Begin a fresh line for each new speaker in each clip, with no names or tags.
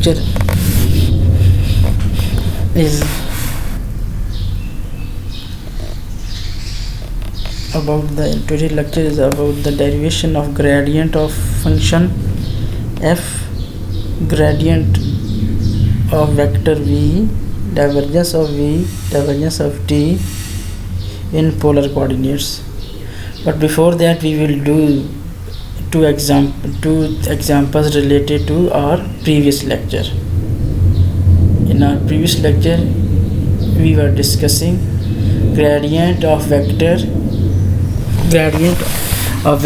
lecture is about the derivation of gradient of function f, gradient of vector v, divergence of v, divergence of t in polar coordinates. But before that, we will do two examples related to our previous lecture. In our previous lecture, we were discussing gradient of vector, gradient of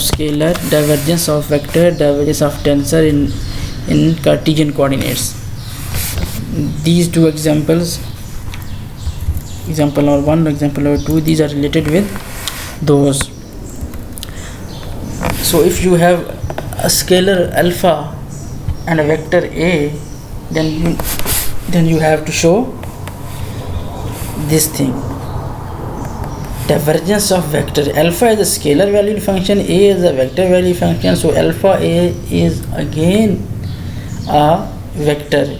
scalar, divergence of vector, divergence of tensor in Cartesian coordinates. These two examples, example number 1, example number 2, these are related with those. So if you have a scalar alpha and a vector a, then you have to show this thing. Divergence of vector. Alpha is a scalar valued function, a is a vector valued function, so alpha a is again a vector.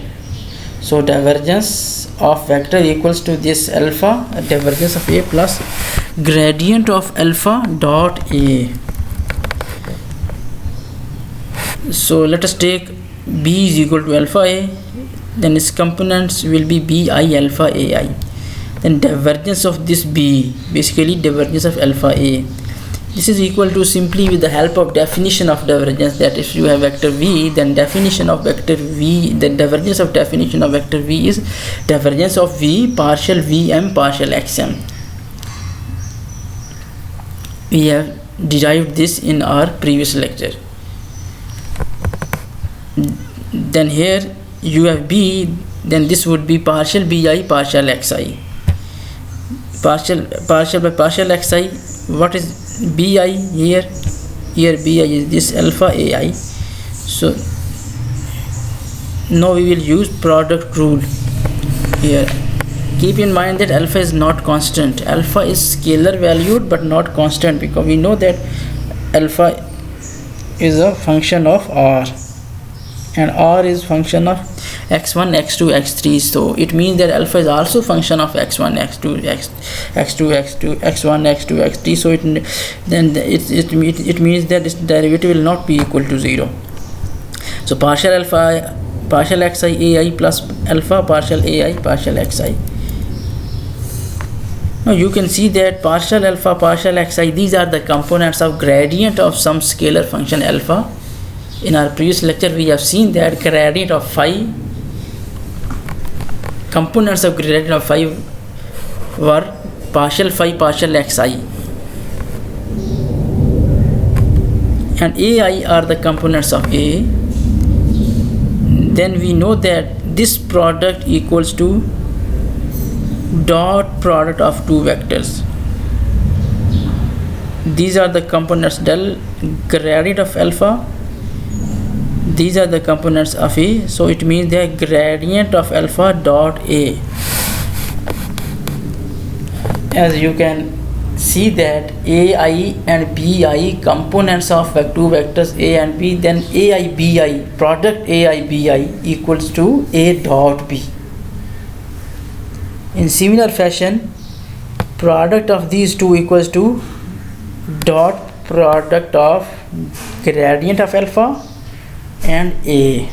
So divergence of vector equals to this alpha, divergence of a plus gradient of alpha dot a. So let us take b is equal to alpha a, then its components will be bi alpha ai. Then divergence of this b, basically divergence of alpha a. This is equal to, simply with the help of definition of divergence, that if you have vector v, then definition of vector v, the divergence of definition of vector v is divergence of v partial vm partial xm. We have derived this in our previous lecture. Then here you have b, then this would be partial bi partial xi. Partial by partial xi. What is bi here? Here bi is this alpha ai. So now we will use product rule here. Keep in mind that alpha is not constant. Alpha is scalar valued but not constant, because we know that alpha is a function of r, and r is function of x1, x2, x3. So it means that alpha is also function of x1, x2, x2, x1, x2, x3. So it means that this derivative will not be equal to 0. So partial alpha, partial xi ai plus alpha partial ai partial xi. Now you can see that partial alpha partial xi, these are the components of gradient of some scalar function alpha. In our previous lecture, we have seen that gradient of phi, components of gradient of phi were partial phi partial xi, and ai are the components of a. Then we know that this product equals to dot product of two vectors. These are the components del gradient of alpha, these are the components of a. So it means the gradient of alpha dot a. As you can see that ai and bi components of two vectors a and b, then ai bi, product ai bi equals to a dot b. In similar fashion, product of these two equals to dot product of gradient of alpha and a.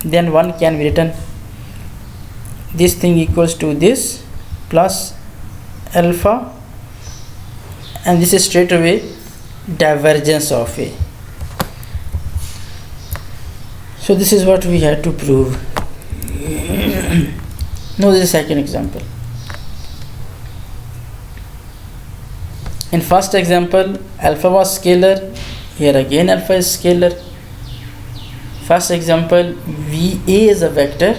Then one can be written, this thing equals to this plus alpha, and this is straight away divergence of a. So this is what we had to prove. Now this is a second example. In first example, alpha was scalar, here again alpha is scalar. First example, va is a vector,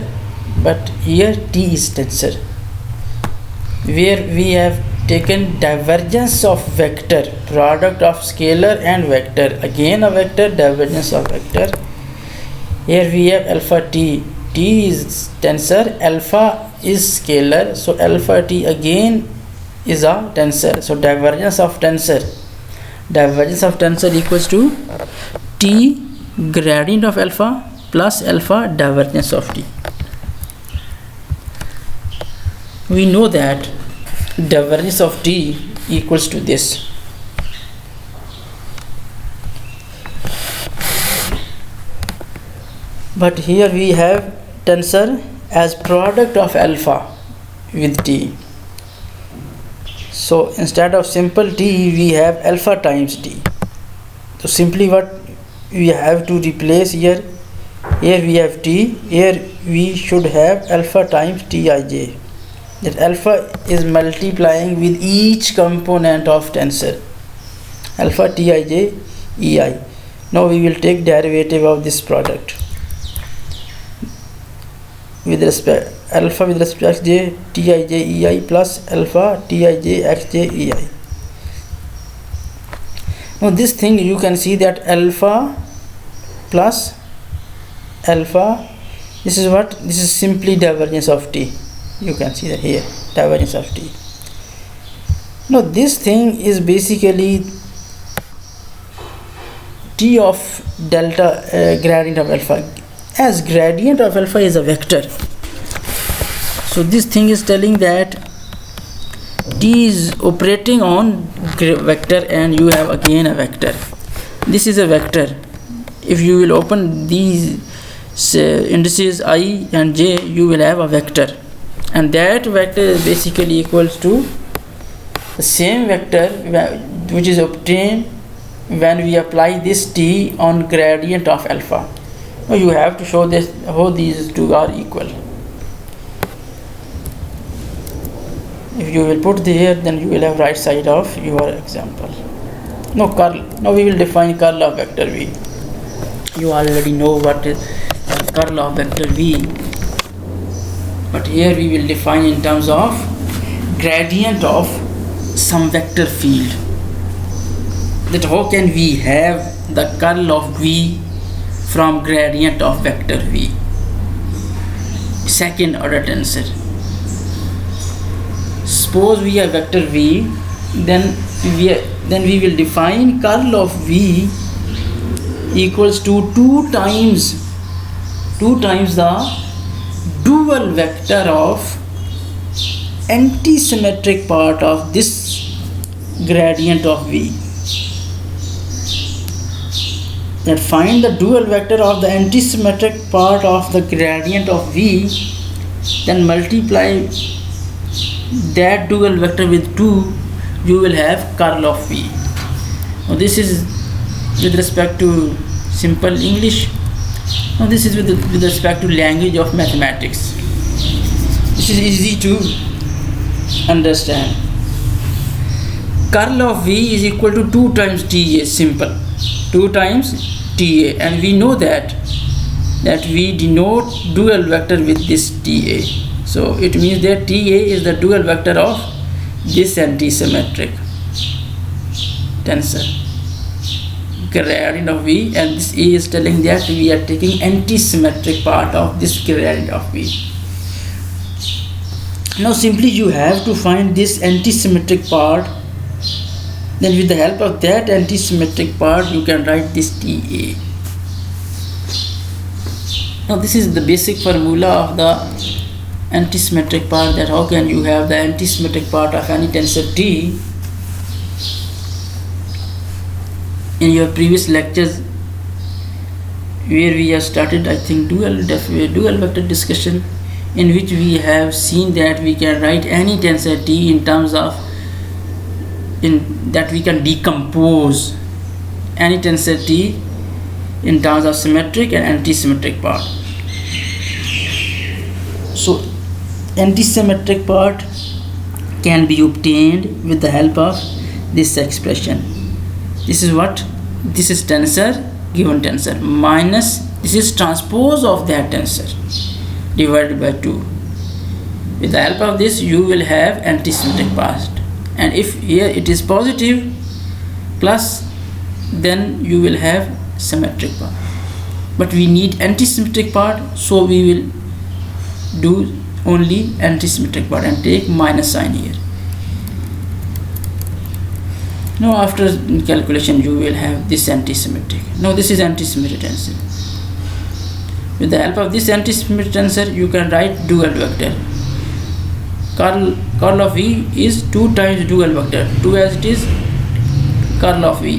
but here t is tensor, where we have taken divergence of vector, product of scalar and vector, again a vector, divergence of vector. Here we have alpha t, t is tensor, alpha is scalar, so alpha t again is a tensor, so divergence of tensor equals to t gradient of alpha plus alpha divergence of t. We know that divergence of t equals to this. But here we have tensor as product of alpha with t. So instead of simple t, we have alpha times t. So simply what we have to replace here we have t, here we should have alpha times tij. That alpha is multiplying with each component of tensor, alpha tij ei. Now we will take derivative of this product with respect alpha with respect j tij ei plus alpha tij xj ei. Now this thing you can see that alpha plus alpha, this is simply divergence of t. You can see that here, divergence of t. Now this thing is basically t of delta gradient of alpha, as gradient of alpha is a vector. So this thing is telling that t is operating on vector, and you have again a vector. This is a vector. If you will open these indices I and j, you will have a vector, and that vector is basically equals to the same vector which is obtained when we apply this t on gradient of alpha. Now you have to show this how these two are equal. If you will put here, then you will have right side of your example. Now curl. Now we will define curl of vector v. You already know what is curl of vector v, but here we will define in terms of gradient of some vector field. That how can we have the curl of v from gradient of vector v, second order tensor. Suppose we have vector v, then we will define curl of v equals to 2 times the dual vector of antisymmetric part of this gradient of v. That find the dual vector of the antisymmetric part of the gradient of v, then multiply that dual vector with 2, you will have curl of v. Now this is with respect to simple English. Now this is with respect to language of mathematics. This is easy to understand. Curl of v is equal to 2 times ta, simple. 2 times ta, and we know that we denote dual vector with this ta. So it means that ta is the dual vector of this antisymmetric tensor gradient of v, and this a is telling that we are taking antisymmetric part of this gradient of v. Now simply you have to find this antisymmetric part, then with the help of that antisymmetric part you can write this ta. Now this is the basic formula of the antisymmetric part, that how can you have the antisymmetric part of any tensor t. In your previous lectures where we have started, I think, dual vector discussion, in which we have seen that we can write any tensor t in terms of that we can decompose any tensor t in terms of symmetric and antisymmetric part. So antisymmetric part can be obtained with the help of this expression. This is tensor, given tensor, minus this is transpose of that tensor divided by 2. With the help of this you will have antisymmetric part, and if here it is positive plus, then you will have symmetric part. But we need antisymmetric part, so we will do only antisymmetric part and take minus sign here. Now after calculation you will have this antisymmetric. Now this is antisymmetric tensor. With the help of this antisymmetric tensor you can write dual vector. Curl of V is 2 times dual vector. 2 as it is, curl of V,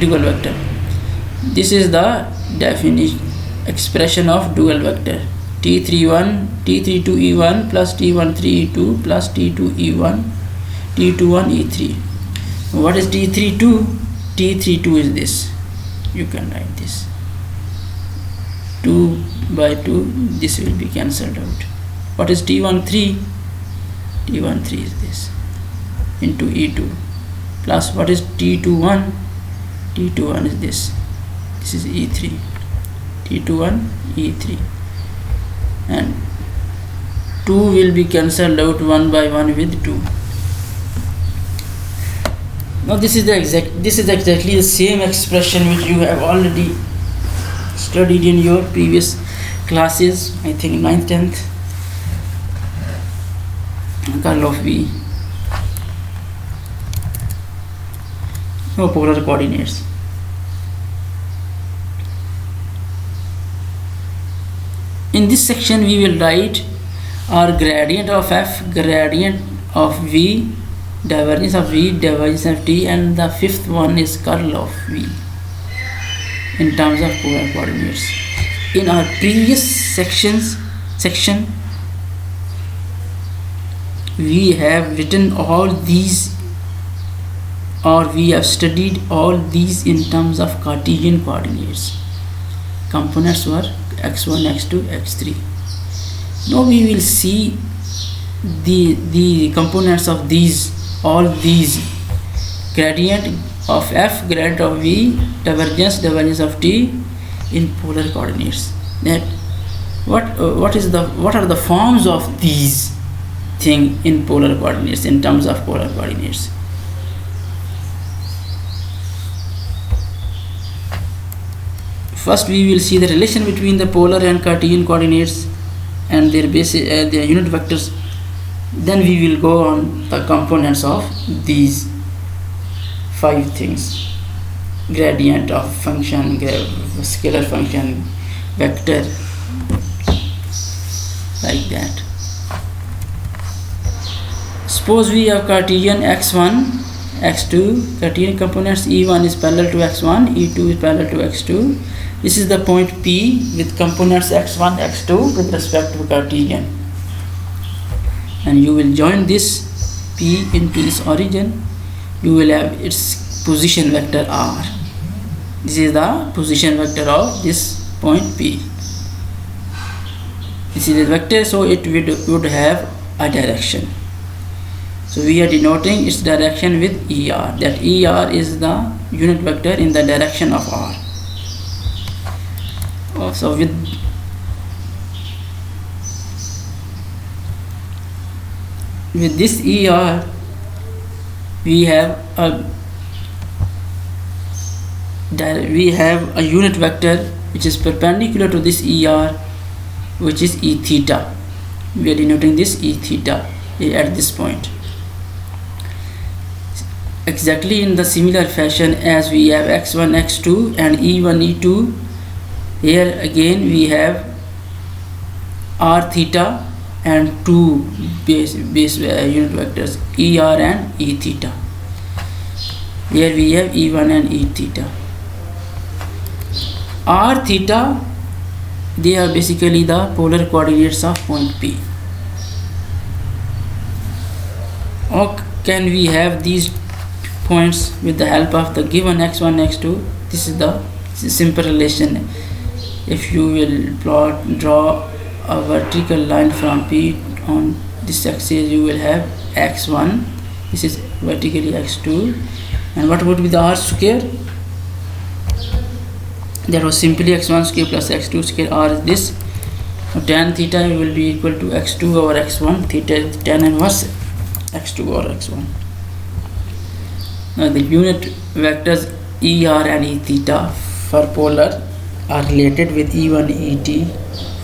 dual vector. This is the definition expression of dual vector. T31 T32E1 plus T13E2 plus T2E1 T21 E3. What is T32? T32 is this. You can write this. 2 by 2, this will be cancelled out. What is T13? T13 is this into E2 plus what is T21? T21 is this. This is E3. T21 E3, and 2 will be cancelled out 1 by 1 with 2. Now this is exactly the same expression which you have already studied in your previous classes, I think 9th, 10th. Curl of V. No polar coordinates. In this section we will write our gradient of F, gradient of V, divergence of V, divergence of T, and the fifth one is curl of V in terms of polar coordinates. In our previous section we have written all these, or we have studied all these in terms of Cartesian coordinates. Components were x1, x2, x3. Now we will see the components of all these gradient of F, gradient of V, divergence of T in polar coordinates. That what are the forms of these thing in polar coordinates, in terms of polar coordinates. First we will see the relation between the polar and Cartesian coordinates and their their unit vectors. Then we will go on the components of these 5 things: gradient of function, scalar function, vector, like that. Suppose we have Cartesian x1, x2, Cartesian components. E1 is parallel to x1, E2 is parallel to x2. This is the point P with components x1, x2 with respect to Cartesian. And you will join this P into this origin. You will have its position vector R. This is the position vector of this point P. This is a vector, so it would have a direction. So we are denoting its direction with ER. That ER is the unit vector in the direction of R. So with this ER we have a unit vector which is perpendicular to this ER, which is E theta. We are denoting this E theta at this point. Exactly in the similar fashion as we have x1, x2 and E1, E2, here again we have R theta and 2 base unit vectors, ER and E theta. Here we have E1 and E theta. R theta, they are basically the polar coordinates of point P. Or can we have these points with the help of the given x1, x2? This is the simple relation. If you will draw a vertical line from P on this axis, you will have x1. This is vertically x2. And what would be the R square? That was simply x1 square plus x2 square. R is this. So tan theta will be equal to x2 over x1. Theta is tan inverse x2 over x1. Now the unit vectors ER and E theta for polar are related with E1, ET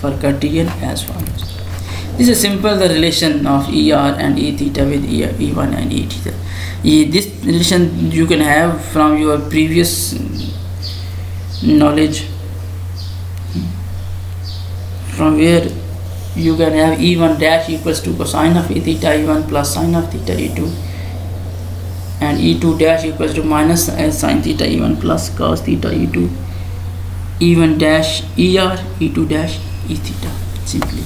for Cartesian as follows. This is simple, the relation of ER and E theta with E1 and E theta. This relation you can have from your previous knowledge, from where you can have E1 dash equals to cosine of E theta E1 plus sine of theta E2, and E2 dash equals to minus sine theta E1 plus cos theta E2, E1 dash ER, E2 dash E theta. Simply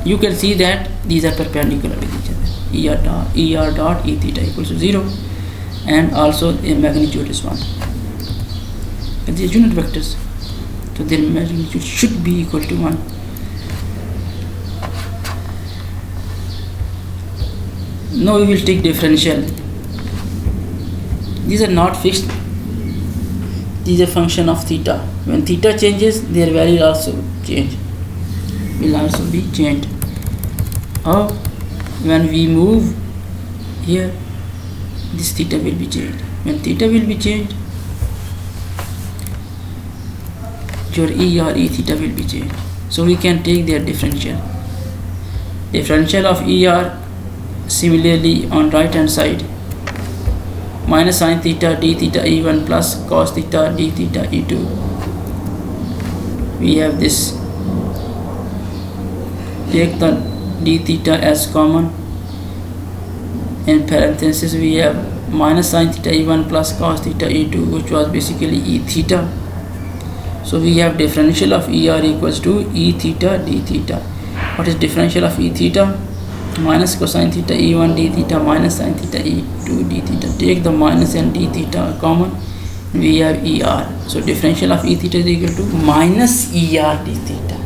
you can see that these are perpendicular with each other. ER dot E theta equals to 0, and also the magnitude is 1. And these unit vectors, so their magnitude should be equal to 1. Now we will take differential. These are not fixed. These are function of theta. When theta changes, their value also change. Will also be changed. Or when we move here, this theta will be changed. When theta will be changed, your ER E theta will be changed. So we can take their differential. Differential of ER similarly on right hand side, minus sine theta d theta E1 plus cos theta d theta E2. We have this. Take the d theta as common. In parenthesis we have minus sine theta E1 plus cos theta E2, which was basically E theta. So we have differential of ER equals to E theta d theta. What is differential of E theta? Minus cosine theta E1 d theta minus sine theta E2 d theta. Take the minus and d theta common, we have ER. So differential of E theta is equal to minus ER d theta.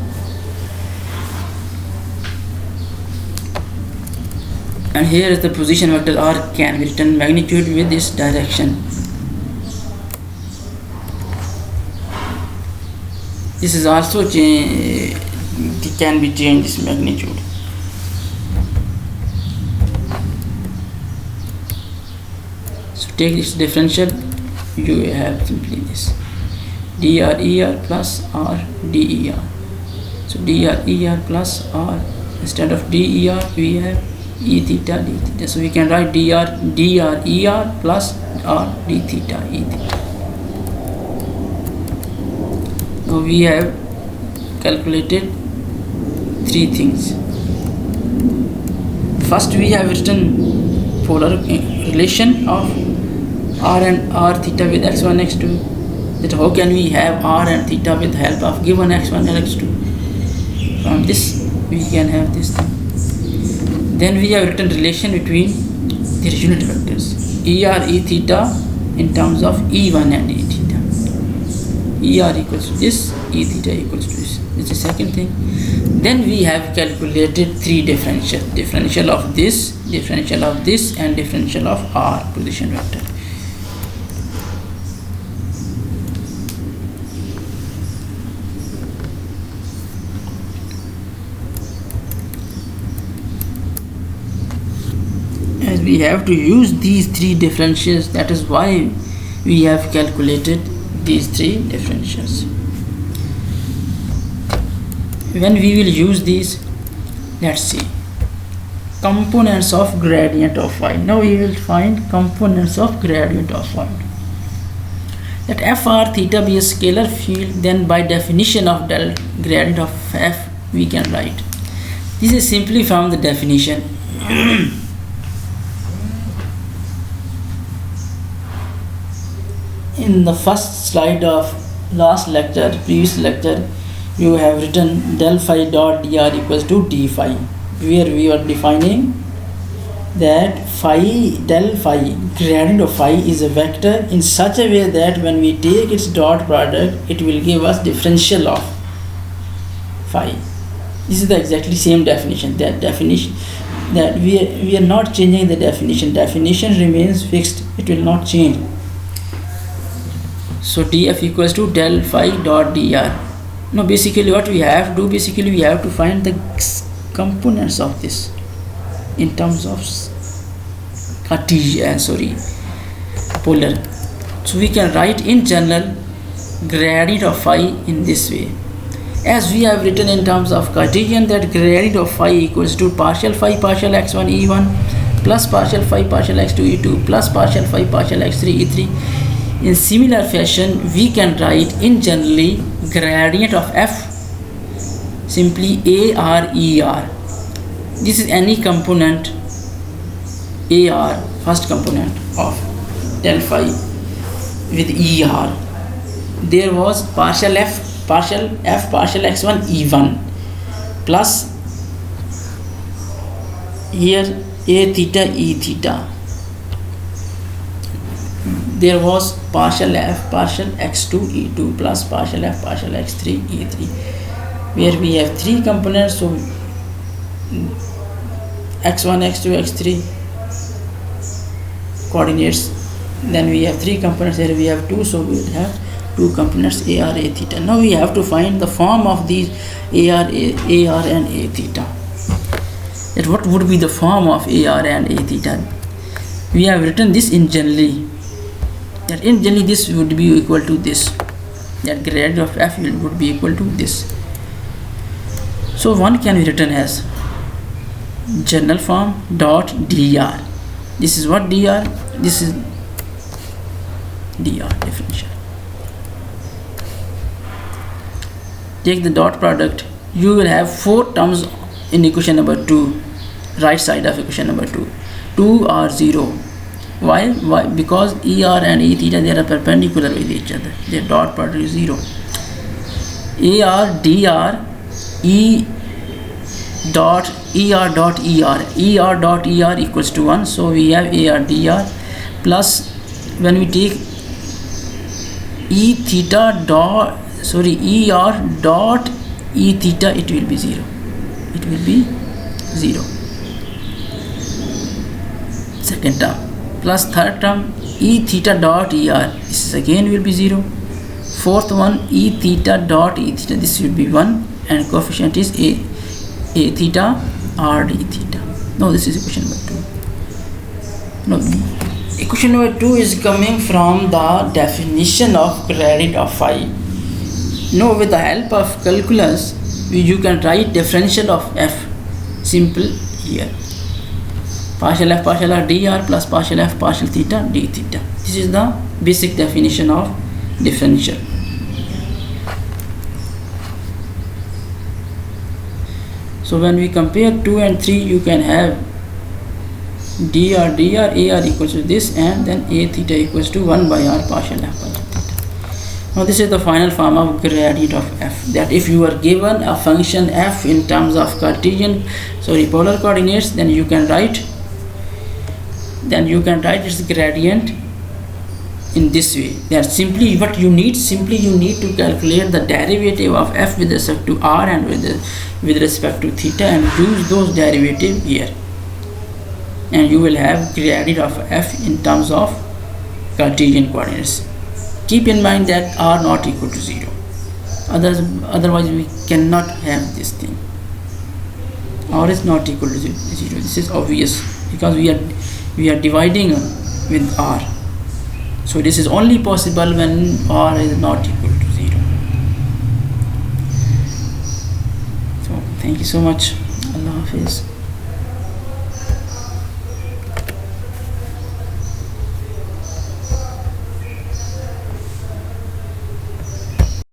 And here is the position vector R can be written magnitude with this direction. This is also can be changed, this magnitude. So take this differential, you have simply this dr plus r der. So dr plus r, instead of der we have e theta d theta. So we can write dr plus r d theta e theta. Now we have calculated three things. First we have written polar relation of r and r theta with x1 x2. That how can we have r and theta with help of given x1 and x2? From this we can have this thing. Then we have written relation between their unit vectors, er e theta in terms of e1 and e theta. Er equals to this, e theta equals to this. This is the second thing. Then we have calculated three differential. Differential of this, differential of this, and differential of r position vector. As we have to use these three differentials, that is why we have calculated these three differentials. When we will use these, let's see, components of gradient of phi. Now we will find components of gradient of phi. Let fr theta be a scalar field, then by definition of del gradient of f we can write. This is simply from the definition. In the first slide of last lecture, previous lecture, you have written del phi dot dr equals to d phi, where we are defining that phi, del phi, gradient of phi is a vector in such a way that when we take its dot product, it will give us differential of phi. This is the exactly same definition. That definition, that we are not changing the definition. Definition remains fixed. It will not change. So df equals to del phi dot dr. Now basically what we have to do, basically we have to find the components of this in terms of Cartesian, polar. So we can write in general gradient of phi in this way. as we have written in terms of Cartesian that gradient of phi equals to partial phi partial x1 e1 plus partial phi partial x2 e2 plus partial phi partial x3 e3. In similar fashion, we can write in generally gradient of f simply AR ER. This is any component AR, first component of del phi with ER. There was partial f partial x1 e1 plus here a theta e theta. There was partial f partial x2 e2 plus partial f partial x3 e3, where we have three components, so x1 x2 x3 coordinates. Then we have three components, here we have two, so we will have two components AR A theta. Now we have to find the form of these AR and A theta. That what would be the form of AR and A theta? We have written this in generally. That in generally this would be equal to this. That gradient of f would be equal to this. So one can be written as general form dot dr. This is what dr. This is dr differential. Take the dot product. You will have four terms in equation number 2, right side of equation number 2. 2 are 0. Why? Because ER and A theta, they are perpendicular with each other. Their dot product is 0. AR dr E dot ER dot ER. ER dot ER equals to 1. So we have AR dr plus, when we take E theta dot ER dot E theta, it will be 0. It will be 0. Second term. Plus third term E theta dot ER, this is again will be 0. Fourth one E theta dot E theta, this will be 1, and coefficient is A theta R D theta. No, this is equation number 2. No, equation number 2 is coming from the definition of gradient of phi. Now with the help of calculus, you can write differential of f simple here. Partial f partial r dr plus partial f partial theta d theta. This is the basic definition of differential. So when we compare 2 and 3, you can have dr ar equals to this, and then a theta equals to 1 by r partial f partial theta. Now this is the final form of gradient of f. That if you are given a function f in terms of Cartesian, polar coordinates, then you can write its gradient in this way. That simply what you need, you need to calculate the derivative of f with respect to r and with respect to theta, and use those derivative here, and you will have gradient of f in terms of Cartesian coordinates. Keep in mind that r not equal to 0. Otherwise we cannot have this thing. R is not equal to 0. This is obvious because we are dividing with r. So this is only possible when r is not equal to 0. So thank you so much. Allah Hafiz.